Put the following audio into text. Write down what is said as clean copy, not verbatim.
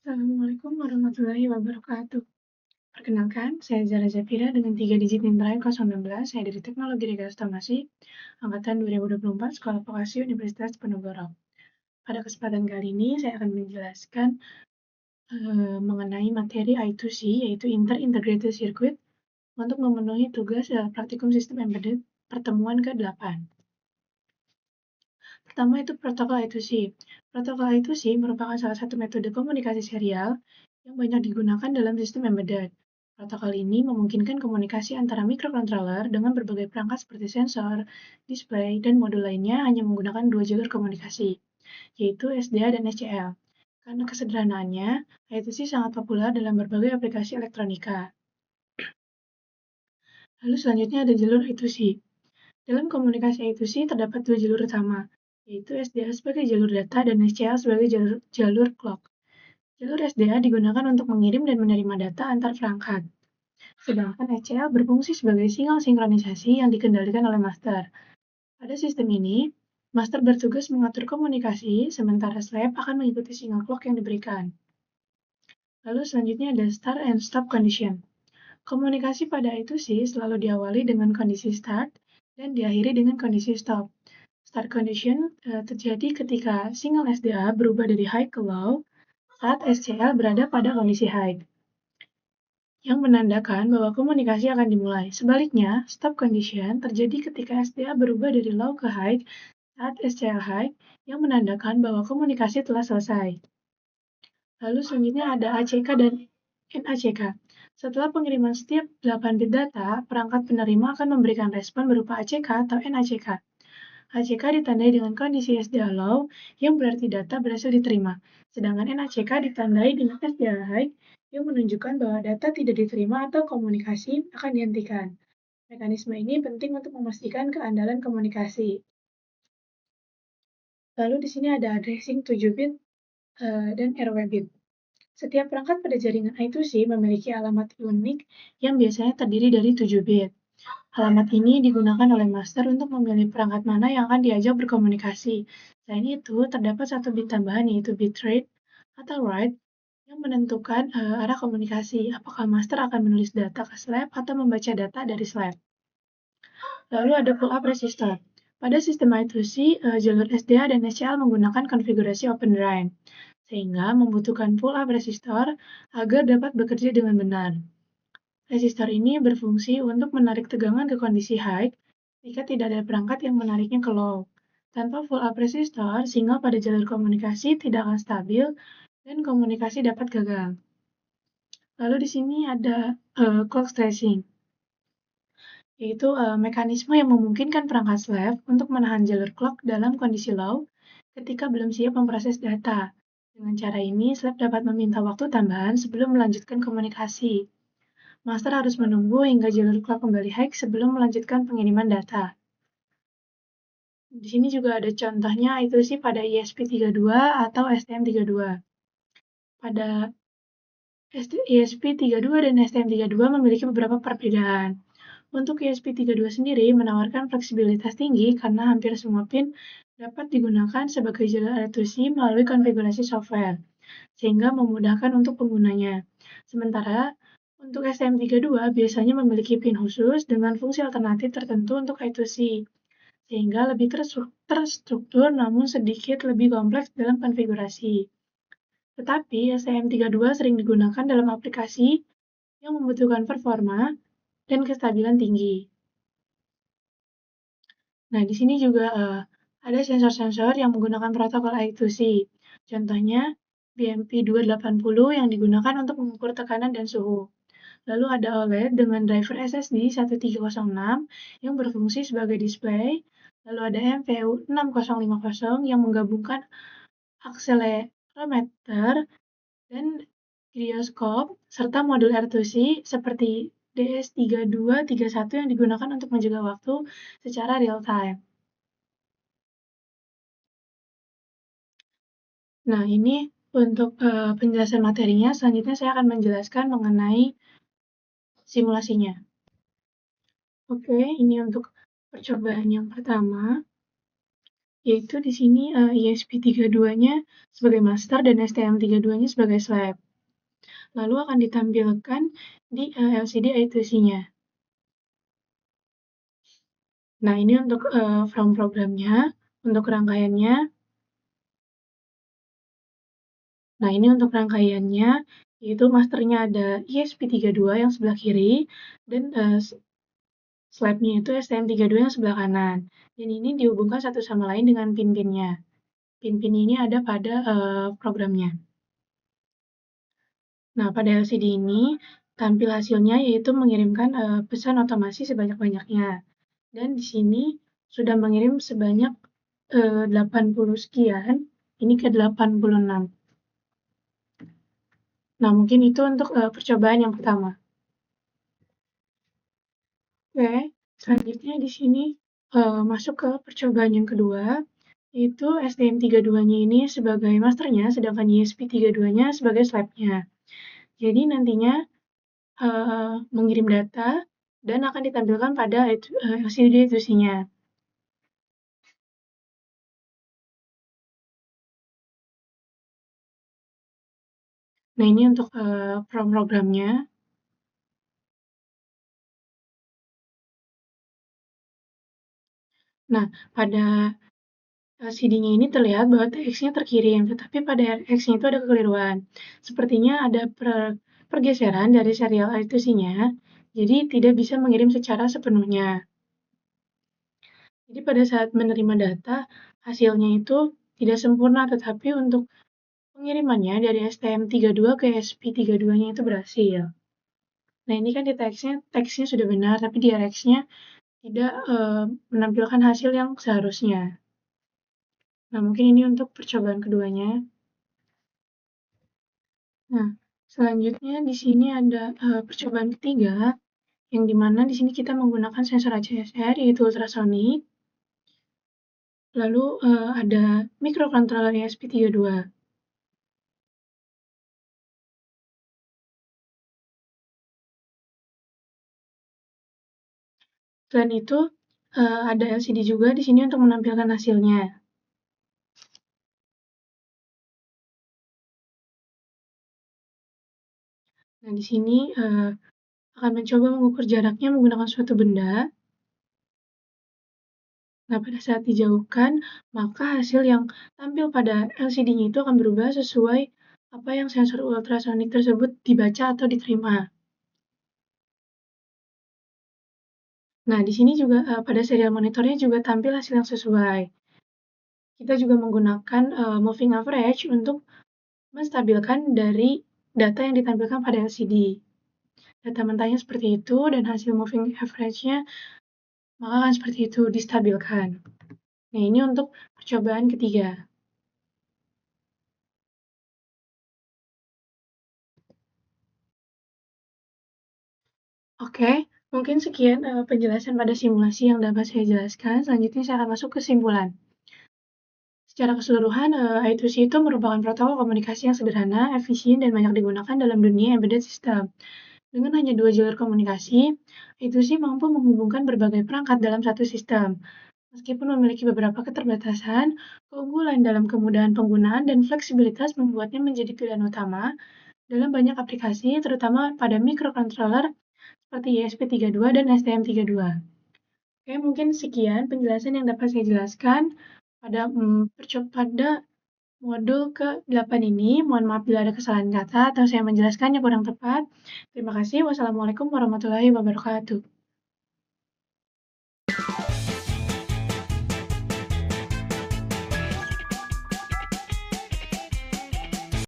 Assalamualaikum warahmatullahi wabarakatuh. Perkenalkan, saya Zara Zafira dengan 3 digit NIM terakhir 016. Saya dari Teknologi Regas Otomasi, Angkatan 2024, Sekolah Vokasi Universitas Diponegoro. Pada kesempatan kali ini, saya akan menjelaskan mengenai materi I2C, yaitu Inter-Integrated Circuit, untuk memenuhi tugas praktikum sistem embedded pertemuan ke-8. Pertama itu protokol I2C. Protokol I2C merupakan salah satu metode komunikasi serial yang banyak digunakan dalam sistem embedded. Protokol ini memungkinkan komunikasi antara microcontroller dengan berbagai perangkat seperti sensor, display, dan modul lainnya hanya menggunakan dua jalur komunikasi, yaitu SDA dan SCL. Karena kesederhanaannya, I2C sangat populer dalam berbagai aplikasi elektronika. Lalu selanjutnya ada jalur I2C. Dalam komunikasi I2C terdapat dua jalur utama, yaitu SDA sebagai jalur data dan SCL sebagai jalur clock. Jalur SDA digunakan untuk mengirim dan menerima data antar perangkat, sedangkan SCL berfungsi sebagai sinyal sinkronisasi yang dikendalikan oleh master. Pada sistem ini, master bertugas mengatur komunikasi, sementara slave akan mengikuti sinyal clock yang diberikan. Lalu selanjutnya ada start and stop condition. Komunikasi pada I2C selalu diawali dengan kondisi start dan diakhiri dengan kondisi stop. Start condition terjadi ketika sinyal SDA berubah dari high ke low saat SCL berada pada kondisi high, yang menandakan bahwa komunikasi akan dimulai. Sebaliknya, stop condition terjadi ketika SDA berubah dari low ke high saat SCL high, yang menandakan bahwa komunikasi telah selesai. Lalu selanjutnya ada ACK dan NACK. Setelah pengiriman setiap 8 bit data, perangkat penerima akan memberikan respon berupa ACK atau NACK. ACK ditandai dengan kondisi SDA low, yang berarti data berhasil diterima, sedangkan NACK ditandai dengan SDA high, yang menunjukkan bahwa data tidak diterima atau komunikasi akan dihentikan. Mekanisme ini penting untuk memastikan keandalan komunikasi. Lalu di sini ada addressing 7 bit dan RW bit. Setiap perangkat pada jaringan I2C memiliki alamat unik yang biasanya terdiri dari 7 bit. Alamat ini digunakan oleh master untuk memilih perangkat mana yang akan diajak berkomunikasi. Selain itu, terdapat satu bit tambahan yaitu bit read atau write yang menentukan arah komunikasi, apakah master akan menulis data ke slave atau membaca data dari slave. Lalu ada pull-up resistor. Pada sistem I2C, jalur SDA dan SCL menggunakan konfigurasi open drain, sehingga membutuhkan pull-up resistor agar dapat bekerja dengan benar. Resistor ini berfungsi untuk menarik tegangan ke kondisi high jika tidak ada perangkat yang menariknya ke low. Tanpa pull-up resistor, sinyal pada jalur komunikasi tidak akan stabil dan komunikasi dapat gagal. Lalu di sini ada clock stressing, yaitu mekanisme yang memungkinkan perangkat slave untuk menahan jalur clock dalam kondisi low ketika belum siap memproses data. Dengan cara ini, slave dapat meminta waktu tambahan sebelum melanjutkan komunikasi. Master harus menunggu hingga jalur clock kembali high sebelum melanjutkan pengiriman data. Di sini juga ada contohnya I2C pada ESP32 atau STM32. Pada ESP32 dan STM32 memiliki beberapa perbedaan. Untuk ESP32 sendiri menawarkan fleksibilitas tinggi karena hampir semua pin dapat digunakan sebagai jalur I2C melalui konfigurasi software, sehingga memudahkan untuk penggunanya. Sementara untuk STM32 biasanya memiliki pin khusus dengan fungsi alternatif tertentu untuk I2C, sehingga lebih terstruktur namun sedikit lebih kompleks dalam konfigurasi. Tetapi STM32 sering digunakan dalam aplikasi yang membutuhkan performa dan kestabilan tinggi. Nah, di sini juga ada sensor-sensor yang menggunakan protokol I2C. Contohnya BMP280 yang digunakan untuk mengukur tekanan dan suhu. Lalu ada OLED dengan driver SSD 1306 yang berfungsi sebagai display. Lalu ada MPU6050 yang menggabungkan akselerometer dan gyroscope serta modul R2C seperti DS3231 yang digunakan untuk menjaga waktu secara real time. Nah, ini untuk penjelasan materinya. Selanjutnya saya akan menjelaskan mengenai simulasinya. Oke, ini untuk percobaan yang pertama. yaitu di sini ESP32-nya sebagai master dan STM32-nya sebagai slab. Lalu akan ditampilkan di LCD I2C-nya. Nah, ini untuk from programnya, untuk rangkaiannya. Nah, ini untuk rangkaiannya, yaitu masternya ada ESP32 yang sebelah kiri, dan slabnya itu STM32 yang sebelah kanan. Dan ini dihubungkan satu sama lain dengan pin-pinnya. Pin-pin ini ada pada programnya. Nah, pada LCD ini, tampil hasilnya yaitu mengirimkan pesan otomasi sebanyak-banyaknya. Dan di sini sudah mengirim sebanyak 80 sekian, ini ke 86. Nah, mungkin itu untuk percobaan yang pertama. Oke, selanjutnya di sini masuk ke percobaan yang kedua, yaitu STM32-nya ini sebagai masternya, sedangkan ESP32-nya sebagai slabnya. Jadi nantinya mengirim data dan akan ditampilkan pada LCD I2C-nya. Nah, ini untuk programnya. Nah, pada LCD-nya ini terlihat bahwa TX-nya terkirim, tetapi pada RX-nya itu ada kekeliruan. Sepertinya ada pergeseran dari serial I2C-nya, jadi tidak bisa mengirim secara sepenuhnya. Jadi pada saat menerima data, hasilnya itu tidak sempurna, tetapi untuk pengirimannya dari STM32 ke SP32-nya itu berhasil. Nah, ini kan di teksnya sudah benar, tapi di RX-nya tidak menampilkan hasil yang seharusnya. Nah, mungkin ini untuk percobaan keduanya. Nah, selanjutnya di sini ada percobaan ketiga, yang dimana di sini kita menggunakan sensor ACSR, yaitu ultrasonik. Lalu ada microcontroller ESP32. Selain itu, ada LCD juga di sini untuk menampilkan hasilnya. Nah, di sini akan mencoba mengukur jaraknya menggunakan suatu benda. Nah, pada saat dijauhkan, maka hasil yang tampil pada LCD-nya itu akan berubah sesuai apa yang sensor ultrasonik tersebut dibaca atau diterima. Nah, di sini juga pada serial monitornya juga tampil hasil yang sesuai. Kita juga menggunakan moving average untuk menstabilkan dari data yang ditampilkan pada LCD. Data mentahnya seperti itu dan hasil moving average-nya maka akan seperti itu distabilkan. Nah, ini untuk percobaan ketiga. Oke, mungkin sekian penjelasan pada simulasi yang dapat saya jelaskan. Selanjutnya saya akan masuk ke kesimpulan. Secara keseluruhan, I2C itu merupakan protokol komunikasi yang sederhana, efisien, dan banyak digunakan dalam dunia embedded system. Dengan hanya dua jalur komunikasi, I2C mampu menghubungkan berbagai perangkat dalam satu sistem. Meskipun memiliki beberapa keterbatasan, keunggulan dalam kemudahan penggunaan dan fleksibilitas membuatnya menjadi pilihan utama dalam banyak aplikasi, terutama pada microcontroller seperti ESP32 dan STM32. Oke, mungkin sekian penjelasan yang dapat saya jelaskan pada modul ke-8 ini. Mohon maaf bila ada kesalahan kata atau saya menjelaskannya kurang tepat. Terima kasih. Wassalamualaikum warahmatullahi wabarakatuh.